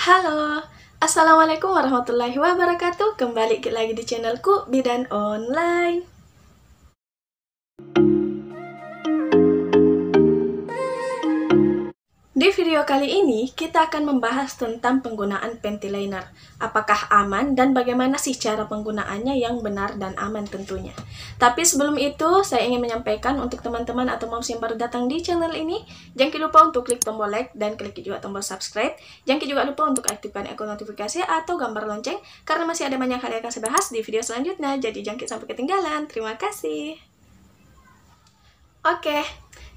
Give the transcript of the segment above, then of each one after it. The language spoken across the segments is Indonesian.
Halo, Assalamualaikum warahmatullahi wabarakatuh. Kembali lagi di channelku Bidan Online. Di video kali ini, kita akan membahas tentang penggunaan panty liner. Apakah aman dan bagaimana sih cara penggunaannya yang benar dan aman tentunya. Tapi sebelum itu, saya ingin menyampaikan untuk teman-teman atau moms yang baru datang di channel ini, jangan lupa untuk klik tombol like dan klik juga tombol subscribe. Jangan juga lupa untuk aktifkan ikon notifikasi atau gambar lonceng, karena masih ada banyak hal yang akan saya bahas di video selanjutnya, jadi jangan sampai ketinggalan. Terima kasih. Oke,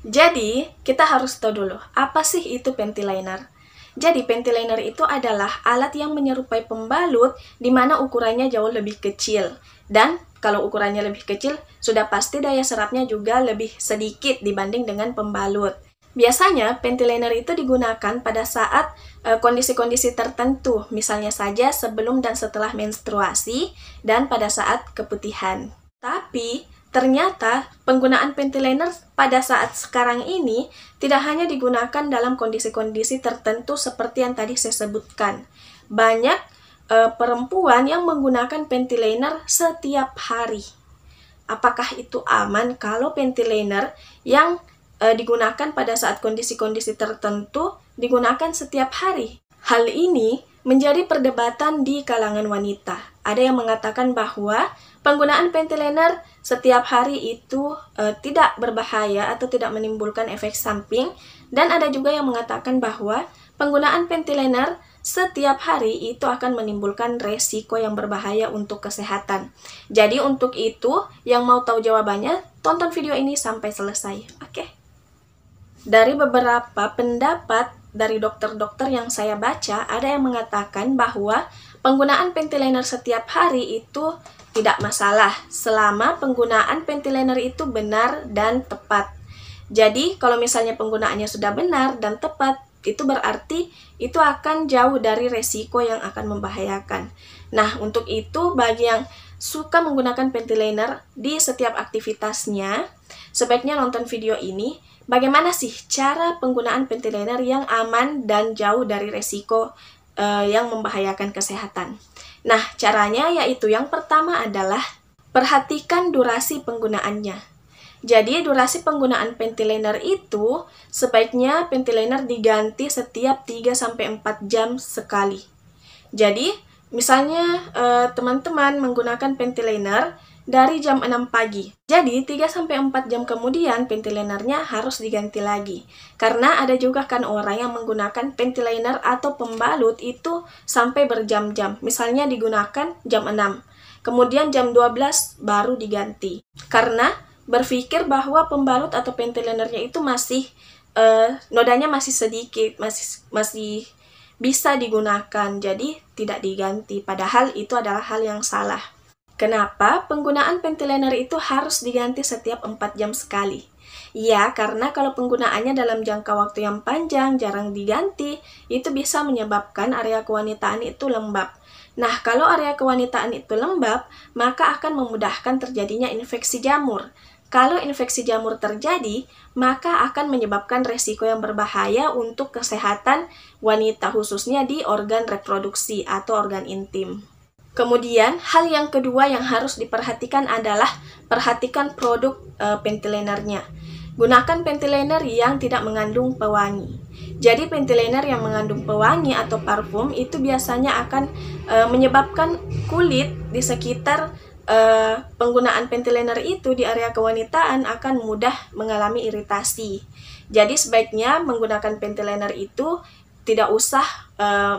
jadi kita harus tahu dulu, apa sih itu panty liner? Jadi panty liner itu adalah alat yang menyerupai pembalut di mana ukurannya jauh lebih kecil. Dan kalau ukurannya lebih kecil, sudah pasti daya serapnya juga lebih sedikit dibanding dengan pembalut. Biasanya panty liner itu digunakan pada saat kondisi-kondisi tertentu, misalnya saja sebelum dan setelah menstruasi dan pada saat keputihan. Tapi ternyata penggunaan panty liner pada saat sekarang ini tidak hanya digunakan dalam kondisi-kondisi tertentu seperti yang tadi saya sebutkan. Banyak perempuan yang menggunakan panty liner setiap hari. Apakah itu aman kalau panty liner yang digunakan pada saat kondisi-kondisi tertentu digunakan setiap hari? Hal ini menjadi perdebatan di kalangan wanita. Ada yang mengatakan bahwa penggunaan panty liner setiap hari itu tidak berbahaya atau tidak menimbulkan efek samping, dan ada juga yang mengatakan bahwa penggunaan panty liner setiap hari itu akan menimbulkan resiko yang berbahaya untuk kesehatan. Jadi untuk itu, yang mau tahu jawabannya, tonton video ini sampai selesai. Oke. Dari beberapa pendapat dari dokter-dokter yang saya baca, ada yang mengatakan bahwa penggunaan panty liner setiap hari itu tidak masalah selama penggunaan panty liner itu benar dan tepat. Jadi, kalau misalnya penggunaannya sudah benar dan tepat, itu berarti itu akan jauh dari resiko yang akan membahayakan. Nah, untuk itu bagi yang suka menggunakan panty liner di setiap aktivitasnya, sebaiknya nonton video ini. Bagaimana sih cara penggunaan panty liner yang aman dan jauh dari resiko yang membahayakan kesehatan? Nah, caranya yaitu yang pertama adalah perhatikan durasi penggunaannya. Jadi, durasi penggunaan panty liner itu sebaiknya panty liner diganti setiap 3-4 jam sekali. Jadi, misalnya teman-teman menggunakan panty liner dari jam 6 pagi. Jadi, 3-4 jam kemudian panty linernya harus diganti lagi. Karena ada juga kan orang yang menggunakan panty liner atau pembalut itu sampai berjam-jam. Misalnya digunakan jam 6, kemudian jam 12 baru diganti. Karena berpikir bahwa pembalut atau panty linernya itu masih nodanya masih sedikit, masih bisa digunakan. Jadi, tidak diganti. Padahal itu adalah hal yang salah. Kenapa penggunaan panty liner itu harus diganti setiap 4 jam sekali? Ya, karena kalau penggunaannya dalam jangka waktu yang panjang, jarang diganti, itu bisa menyebabkan area kewanitaan itu lembab. Nah, kalau area kewanitaan itu lembab, maka akan memudahkan terjadinya infeksi jamur. Kalau infeksi jamur terjadi, maka akan menyebabkan resiko yang berbahaya untuk kesehatan wanita, khususnya di organ reproduksi atau organ intim. Kemudian, hal yang kedua yang harus diperhatikan adalah perhatikan produk panty linernya. Gunakan panty liner yang tidak mengandung pewangi. Jadi, panty liner yang mengandung pewangi atau parfum itu biasanya akan menyebabkan kulit di sekitar penggunaan panty liner itu di area kewanitaan akan mudah mengalami iritasi. Jadi, sebaiknya menggunakan panty liner itu tidak usah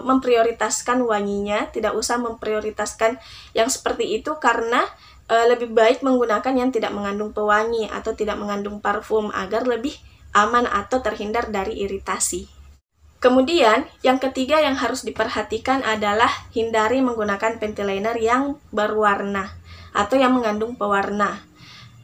memprioritaskan wanginya, tidak usah memprioritaskan yang seperti itu, karena lebih baik menggunakan yang tidak mengandung pewangi atau tidak mengandung parfum agar lebih aman atau terhindar dari iritasi. Kemudian, yang ketiga yang harus diperhatikan adalah hindari menggunakan panty liner yang berwarna atau yang mengandung pewarna.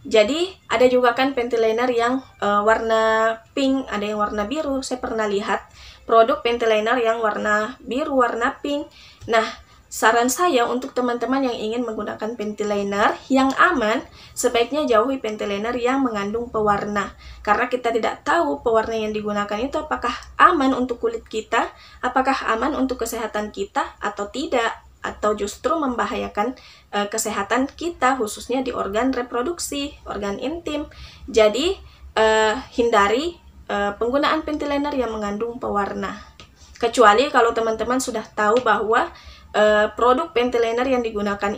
Jadi, ada juga kan panty liner yang warna pink, ada yang warna biru. Saya pernah lihat produk panty liner yang warna biru, warna pink. Nah, saran saya untuk teman-teman yang ingin menggunakan panty liner yang aman, sebaiknya jauhi panty liner yang mengandung pewarna. Karena kita tidak tahu pewarna yang digunakan itu apakah aman untuk kulit kita, apakah aman untuk kesehatan kita atau tidak, atau justru membahayakan kesehatan kita, khususnya di organ reproduksi, organ intim. Jadi, hindari penggunaan panty liner yang mengandung pewarna. Kecuali kalau teman-teman sudah tahu bahwa produk panty liner yang digunakan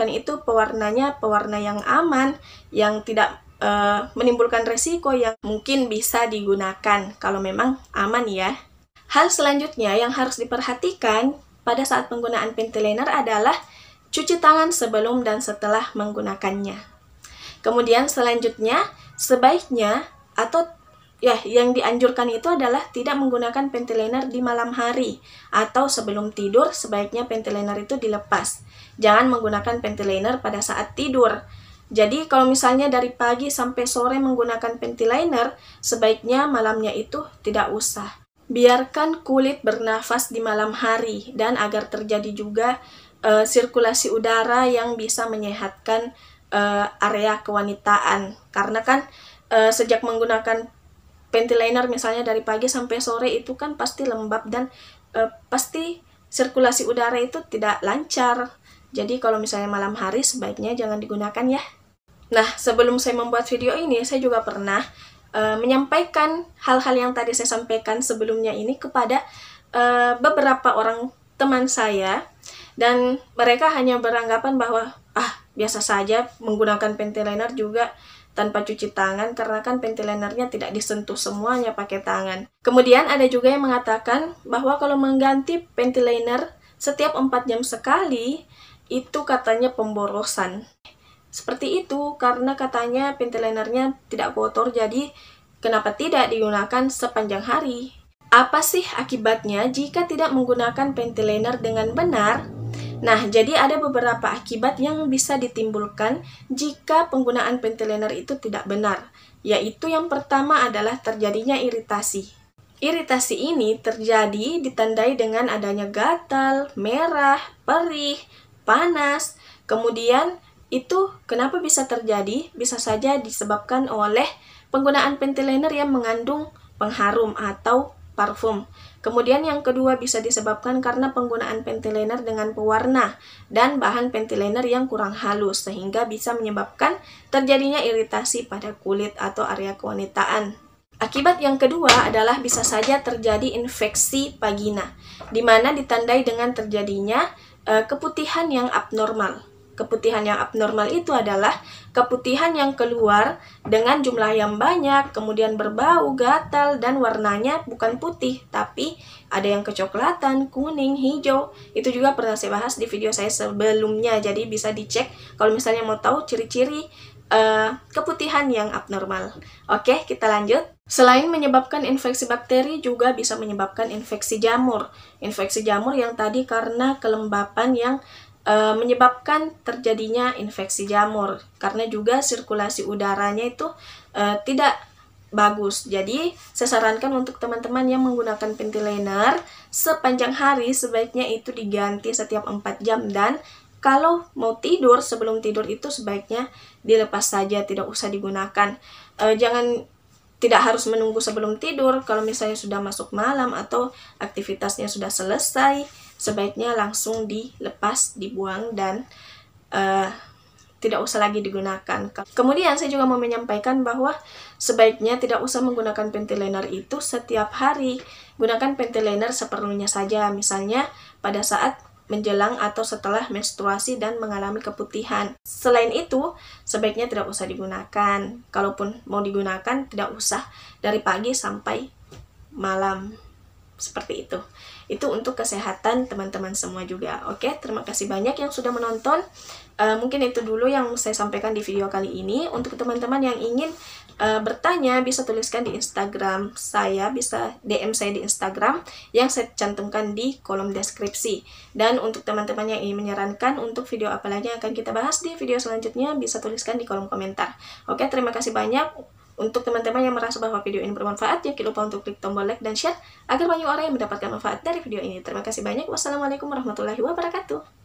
itu pewarnanya pewarna yang aman, yang tidak menimbulkan resiko, yang mungkin bisa digunakan kalau memang aman ya. Hal selanjutnya yang harus diperhatikan pada saat penggunaan panty liner adalah cuci tangan sebelum dan setelah menggunakannya. Kemudian selanjutnya sebaiknya atau yang dianjurkan itu adalah tidak menggunakan panty liner di malam hari atau sebelum tidur. Sebaiknya panty liner itu dilepas. Jangan menggunakan panty liner pada saat tidur. Jadi kalau misalnya dari pagi sampai sore menggunakan panty liner, sebaiknya malamnya itu tidak usah. Biarkan kulit bernafas di malam hari, dan agar terjadi juga sirkulasi udara yang bisa menyehatkan area kewanitaan. Karena kan sejak menggunakan panty liner misalnya dari pagi sampai sore itu kan pasti lembab dan pasti sirkulasi udara itu tidak lancar. Jadi kalau misalnya malam hari sebaiknya jangan digunakan ya. Nah, sebelum saya membuat video ini, saya juga pernah menyampaikan hal-hal yang tadi saya sampaikan sebelumnya ini kepada beberapa orang teman saya, dan mereka hanya beranggapan bahwa biasa saja menggunakan panty liner juga tanpa cuci tangan, karena kan panty linernya tidak disentuh semuanya pakai tangan. Kemudian ada juga yang mengatakan bahwa kalau mengganti panty liner setiap 4 jam sekali, itu katanya pemborosan. Seperti itu, karena katanya panty linernya tidak kotor, jadi kenapa tidak digunakan sepanjang hari? Apa sih akibatnya jika tidak menggunakan panty liner dengan benar? Nah, jadi ada beberapa akibat yang bisa ditimbulkan jika penggunaan panty liner itu tidak benar. Yaitu yang pertama adalah terjadinya iritasi. Iritasi ini terjadi ditandai dengan adanya gatal, merah, perih, panas. Kemudian itu kenapa bisa terjadi? Bisa saja disebabkan oleh penggunaan panty liner yang mengandung pengharum atau parfum. Kemudian yang kedua bisa disebabkan karena penggunaan panty liner dengan pewarna dan bahan panty liner yang kurang halus, sehingga bisa menyebabkan terjadinya iritasi pada kulit atau area kewanitaan. Akibat yang kedua adalah bisa saja terjadi infeksi vagina, di mana ditandai dengan terjadinya keputihan yang abnormal. Keputihan yang abnormal itu adalah keputihan yang keluar dengan jumlah yang banyak, kemudian berbau, gatal, dan warnanya bukan putih, tapi ada yang kecoklatan, kuning, hijau. Itu juga pernah saya bahas di video saya sebelumnya, jadi bisa dicek kalau misalnya mau tahu ciri-ciri keputihan yang abnormal. Oke, kita lanjut. Selain menyebabkan infeksi bakteri, juga bisa menyebabkan infeksi jamur. Infeksi jamur yang tadi karena kelembapan yang menyebabkan terjadinya infeksi jamur, karena juga sirkulasi udaranya itu tidak bagus. Jadi saya sarankan untuk teman-teman yang menggunakan panty liner sepanjang hari, sebaiknya itu diganti setiap 4 jam, dan kalau mau tidur, sebelum tidur itu sebaiknya dilepas saja, tidak usah digunakan. Tidak harus menunggu sebelum tidur. Kalau misalnya sudah masuk malam atau aktivitasnya sudah selesai, sebaiknya langsung dilepas, dibuang, dan tidak usah lagi digunakan. Kemudian saya juga mau menyampaikan bahwa sebaiknya tidak usah menggunakan panty liner itu setiap hari. Gunakan panty liner seperlunya saja, misalnya pada saat menjelang atau setelah menstruasi dan mengalami keputihan. Selain itu, sebaiknya tidak usah digunakan. Kalaupun mau digunakan, tidak usah dari pagi sampai malam. Seperti itu. Itu untuk kesehatan teman-teman semua juga. Oke, terima kasih banyak yang sudah menonton. Mungkin itu dulu yang saya sampaikan di video kali ini. Untuk teman-teman yang ingin bertanya, bisa tuliskan di Instagram saya, bisa DM saya di Instagram yang saya cantumkan di kolom deskripsi. Dan untuk teman-teman yang ingin menyarankan untuk video apa lagi yang akan kita bahas di video selanjutnya, bisa tuliskan di kolom komentar. Oke, terima kasih banyak. Untuk teman-teman yang merasa bahwa video ini bermanfaat, jangan lupa untuk klik tombol like dan share agar banyak orang yang mendapatkan manfaat dari video ini. Terima kasih banyak. Wassalamualaikum warahmatullahi wabarakatuh.